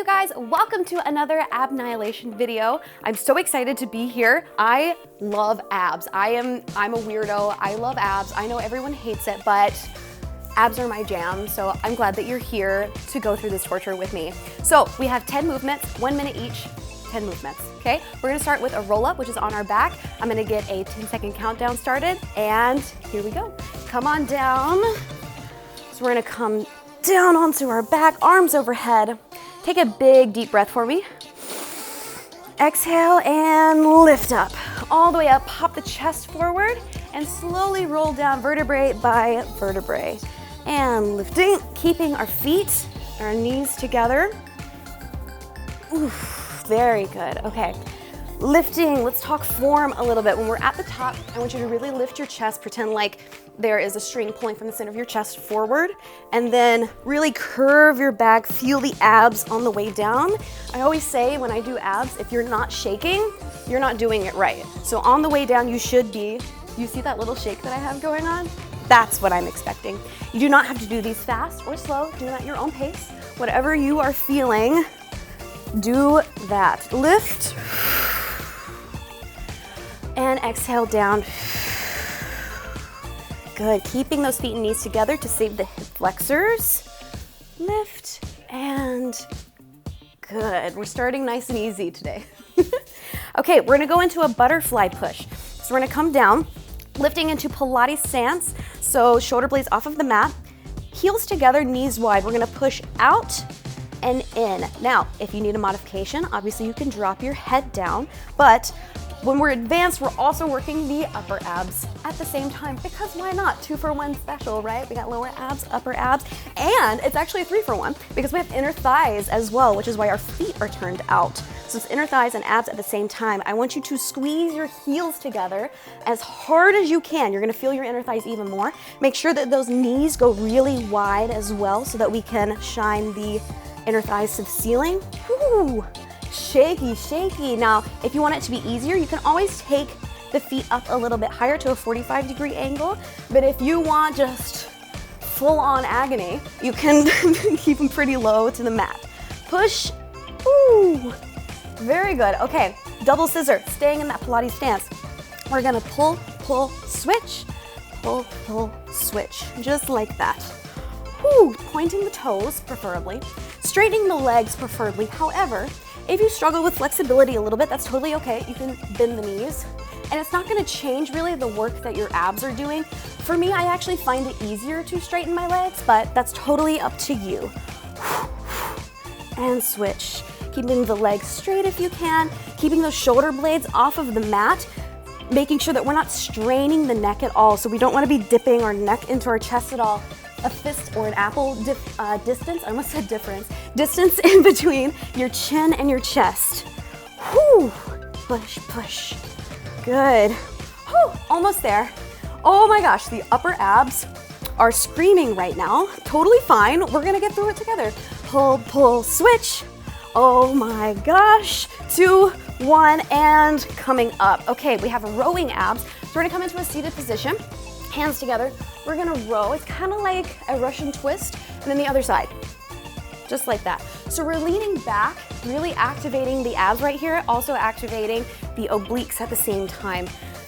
guys? Welcome to another AB-NIHILATION video. I'm so excited to be here. I love abs. I'm a weirdo. I love abs. I know everyone hates it, but abs are my jam, so I'm glad that you're here to go through this torture with me. So we have 10 movements, 1 minute each, 10 movements, okay? We're gonna start with a roll up, which is on our back. I'm gonna get a 10-second countdown started, and here we go. Come on down. So we're gonna come down onto our back, arms overhead. Take a big deep breath for me. Exhale and lift up. All the way up, pop the chest forward and slowly roll down vertebrae by vertebrae. And lifting, keeping our feet, our knees together. Oof, very good, okay. Lifting, let's talk form a little bit. When we're at the top, I want you to really lift your chest, pretend like there is a string pulling from the center of your chest forward, and then really curve your back, feel the abs on the way down. I always say when I do abs, if you're not shaking, you're not doing it right. So on the way down, you should be, you see that little shake that I have going on? That's what I'm expecting. You do not have to do these fast or slow, do it at your own pace. Whatever you are feeling, do that. Lift. And exhale down. Good, keeping those feet and knees together to save the hip flexors. Lift and good. We're starting nice and easy today. Okay, we're gonna go into a butterfly push. So we're gonna come down, lifting into Pilates stance. So shoulder blades off of the mat, heels together, knees wide. We're gonna push out and in. Now, if you need a modification, obviously you can drop your head down, but when we're advanced, we're also working the upper abs at the same time, because why not? 2-for-1 special, right? We got lower abs, upper abs, and it's actually a 3-for-1 because we have inner thighs as well, which is why our feet are turned out. So it's inner thighs and abs at the same time. I want you to squeeze your heels together as hard as you can. You're gonna feel your inner thighs even more. Make sure that those knees go really wide as well so that we can shine the inner thighs to the ceiling. Woo! Shaky, shaky. Now, if you want it to be easier, you can always take the feet up a little bit higher to a 45-degree angle. But if you want just full-on agony, you can keep them pretty low to the mat. Push. Ooh, very good. Okay, double scissor, staying in that Pilates stance. We're gonna pull, pull, switch, pull, pull, switch, just like that. Whew, pointing the toes, preferably. Straightening the legs, preferably. However, if you struggle with flexibility a little bit, that's totally okay. You can bend the knees. And it's not gonna change really the work that your abs are doing. For me, I actually find it easier to straighten my legs, but that's totally up to you. And switch. Keeping the legs straight if you can, keeping those shoulder blades off of the mat, making sure that we're not straining the neck at all. So we don't wanna be dipping our neck into our chest at all. A fist or an apple distance, I almost said difference, distance in between your chin and your chest. Whew, push, push, good. Whew, almost there. Oh my gosh, the upper abs are screaming right now. Totally fine, we're gonna get through it together. Pull, pull, switch. Oh my gosh, 2, 1, and coming up. Okay, we have rowing abs. So we're gonna come into a seated position, hands together. We're gonna row. It's kind of like a Russian twist, and then the other side, just like that. So we're leaning back, really activating the abs right here, also activating the obliques at the same time,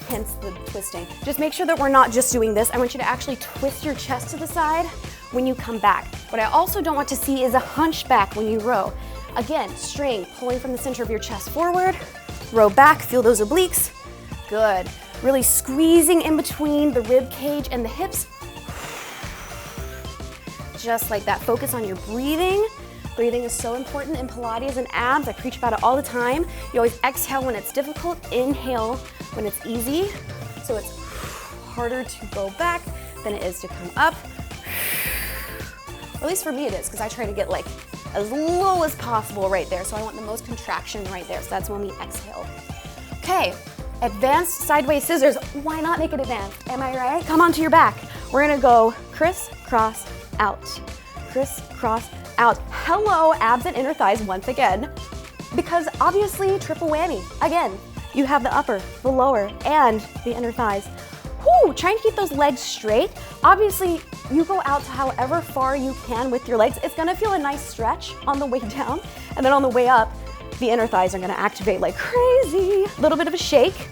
hence the twisting. Just make sure that we're not just doing this. I want you to actually twist your chest to the side when you come back. What I also don't want to see is a hunchback when you row. Again, string, pulling from the center of your chest forward, row back, feel those obliques, good. Really squeezing in between the rib cage and the hips. Just like that. Focus on your breathing. Breathing is so important in Pilates and abs. I preach about it all the time. You always exhale when it's difficult, inhale when it's easy. So it's harder to go back than it is to come up. Or at least for me it is, because I try to get like as low as possible right there. So I want the most contraction right there. So that's when we exhale. Okay. Advanced sideways scissors. Why not make it advanced? Am I right? Come onto your back. We're gonna go criss, cross, out. Criss, cross, out. Hello, abs and inner thighs once again. Because obviously, triple whammy. Again, you have the upper, the lower, and the inner thighs. Whew. Woo! Try and keep those legs straight. Obviously, you go out to however far you can with your legs. It's gonna feel a nice stretch on the way down, and then on the way up, the inner thighs are gonna activate like crazy. A little bit of a shake.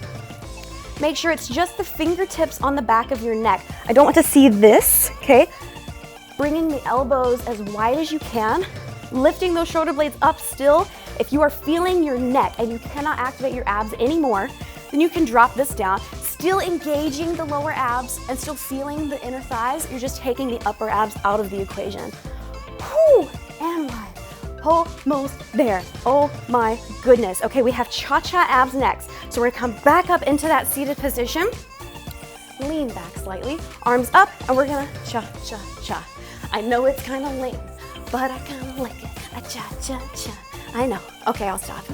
Make sure it's just the fingertips on the back of your neck. I don't want to see this, okay? Bringing the elbows as wide as you can, lifting those shoulder blades up still. If you are feeling your neck and you cannot activate your abs anymore, then you can drop this down, still engaging the lower abs and still feeling the inner thighs. You're just taking the upper abs out of the equation. Whew, and wide. Almost there. Oh my goodness. Okay, we have cha-cha abs next. So we're gonna come back up into that seated position. Lean back slightly, arms up, and we're gonna cha-cha-cha. I know it's kind of lame, but I kind of like it. A cha-cha-cha. I know. Okay, I'll stop.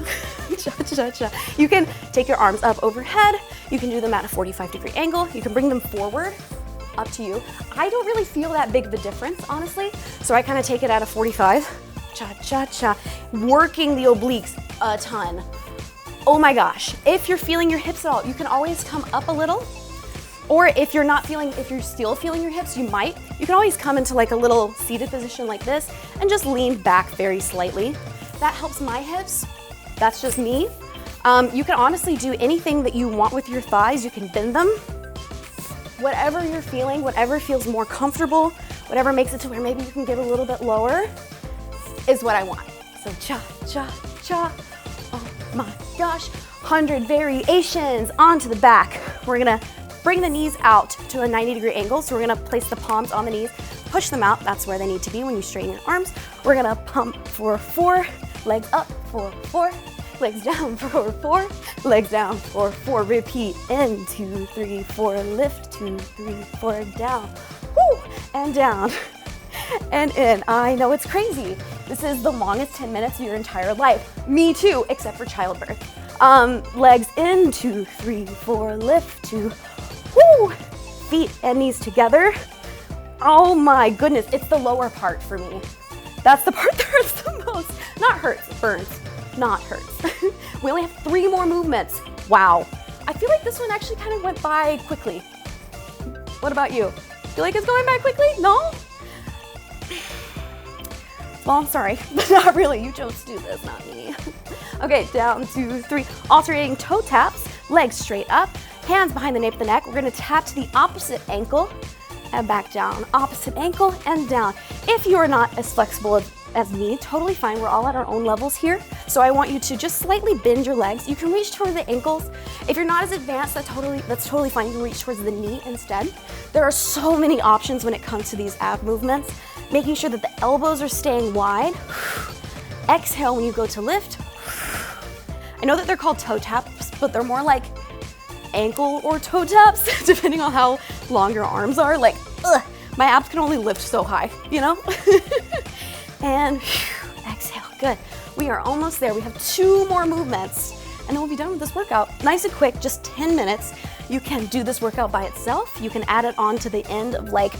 Cha-cha-cha. You can take your arms up overhead. You can do them at a 45-degree angle. You can bring them forward. Up to you. I don't really feel that big of a difference, honestly. So I kind of take it at a 45. Cha-cha-cha. Working the obliques a ton. Oh my gosh. If you're feeling your hips at all, you can always come up a little. Or if you're still feeling your hips, you can always come into like a little seated position like this and just lean back very slightly. That helps my hips. That's just me. You can honestly do anything that you want with your thighs. You can bend them. Whatever you're feeling, whatever feels more comfortable, whatever makes it to where maybe you can get a little bit lower is what I want. So cha, cha, cha. Oh my gosh. 100 variations onto the back. We're gonna bring the knees out to a 90-degree angle. So we're gonna place the palms on the knees, push them out. That's where they need to be when you straighten your arms. We're gonna pump for 4, legs up for 4, legs down for 4, legs down for 4. Repeat, in, 2, 3, 4, lift, 2, 3, 4, down, woo, and down, and in. I know it's crazy. This is the longest 10 minutes of your entire life. Me too, except for childbirth. Legs in, 2, 3, 4, lift, 2, woo, feet and knees together. Oh my goodness, it's the lower part for me. That's the part that hurts the most. Not hurts, burns, not hurts. We only have 3 more movements. Wow. I feel like this one actually kind of went by quickly. What about you? Feel like it's going by quickly? No? Well, I'm sorry, but not really. You chose to do this, not me. Okay, down, 2, 3. Alternating toe taps, legs straight up, hands behind the nape of the neck. We're gonna tap to the opposite ankle and back down. Opposite ankle and down. If you are not as flexible as me, totally fine. We're all at our own levels here. So I want you to just slightly bend your legs. You can reach toward the ankles. If you're not as advanced, that's totally fine. You can reach towards the knee instead. There are so many options when it comes to these ab movements. Making sure that the elbows are staying wide. Exhale when you go to lift. I know that they're called toe taps, but they're more like ankle or toe taps, depending on how long your arms are. Like, my abs can only lift so high, you know? And exhale, good. We are almost there. We have 2 more movements, and then we'll be done with this workout. Nice and quick, just 10 minutes. You can do this workout by itself. You can add it on to the end of like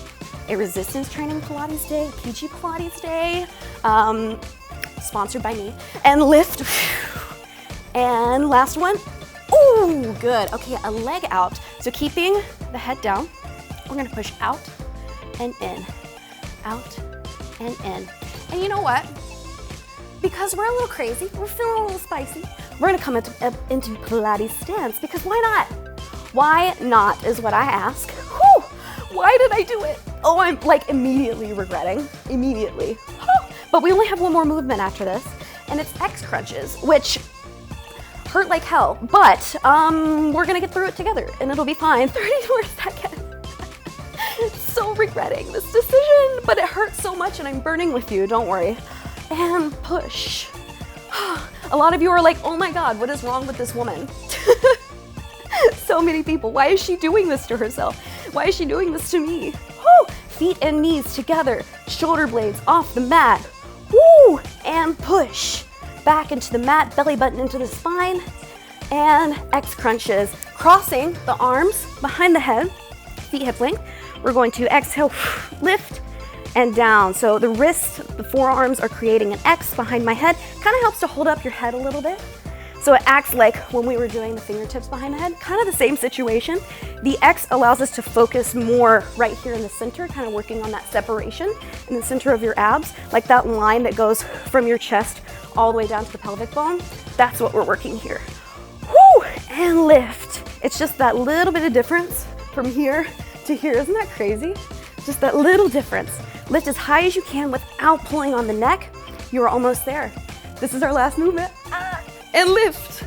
a resistance training Pilates day, PG Pilates day, sponsored by me, and lift. And last one. Ooh, good. Okay, a leg out. So keeping the head down, we're gonna push out and in, out and in. And you know what? Because we're a little crazy, we're feeling a little spicy, we're gonna come into Pilates stance, because why not? Why not is what I ask. Whew, why did I do it? Oh, I'm like immediately regretting, immediately. But we only have 1 more movement after this, and it's X crunches, which hurt like hell, but we're gonna get through it together and it'll be fine. 30 more seconds. So regretting this decision, but it hurts so much and I'm burning with you, don't worry. And push. A lot of you are like, oh my God, what is wrong with this woman? So many people, why is she doing this to herself? Why is she doing this to me? Woo! Feet and knees together, shoulder blades off the mat. Woo! And push. Back into the mat, belly button into the spine, and X crunches. Crossing the arms behind the head, feet hip length. We're going to exhale, lift, and down. So the wrists, the forearms are creating an X behind my head. Kind of helps to hold up your head a little bit. So it acts like when we were doing the fingertips behind the head, kind of the same situation. The X allows us to focus more right here in the center, kind of working on that separation in the center of your abs, like that line that goes from your chest all the way down to the pelvic bone. That's what we're working here. Woo! And lift. It's just that little bit of difference from here to here. Isn't that crazy? Just that little difference. Lift as high as you can without pulling on the neck. You're almost there. This is our last movement. And lift.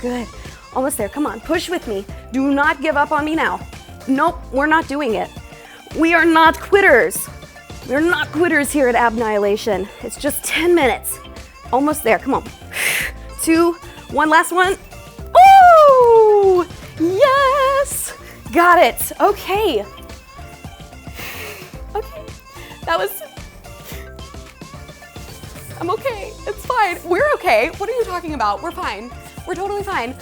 Good. Almost there. Come on, push with me. Do not give up on me now. Nope, we're not doing it. We are not quitters. We're not quitters here at AB-NIHILATION. It's just 10 minutes. Almost there. Come on. 2, 1, last one. Oh, yes. Got it. Okay. Okay. That was... I'm okay. It's fine. We're okay. What are you talking about? We're fine. We're totally fine.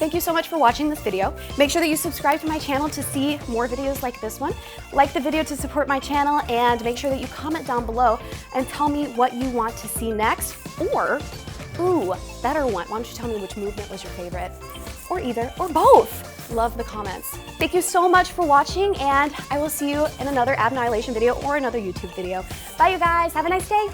Thank you so much for watching this video. Make sure that you subscribe to my channel to see more videos like this one. Like the video to support my channel, and make sure that you comment down below and tell me what you want to see next, or, ooh, better one. Why don't you tell me which movement was your favorite? Or either, or both. Love the comments. Thank you so much for watching, and I will see you in another AB-NIHILATION video or another YouTube video. Bye, you guys. Have a nice day.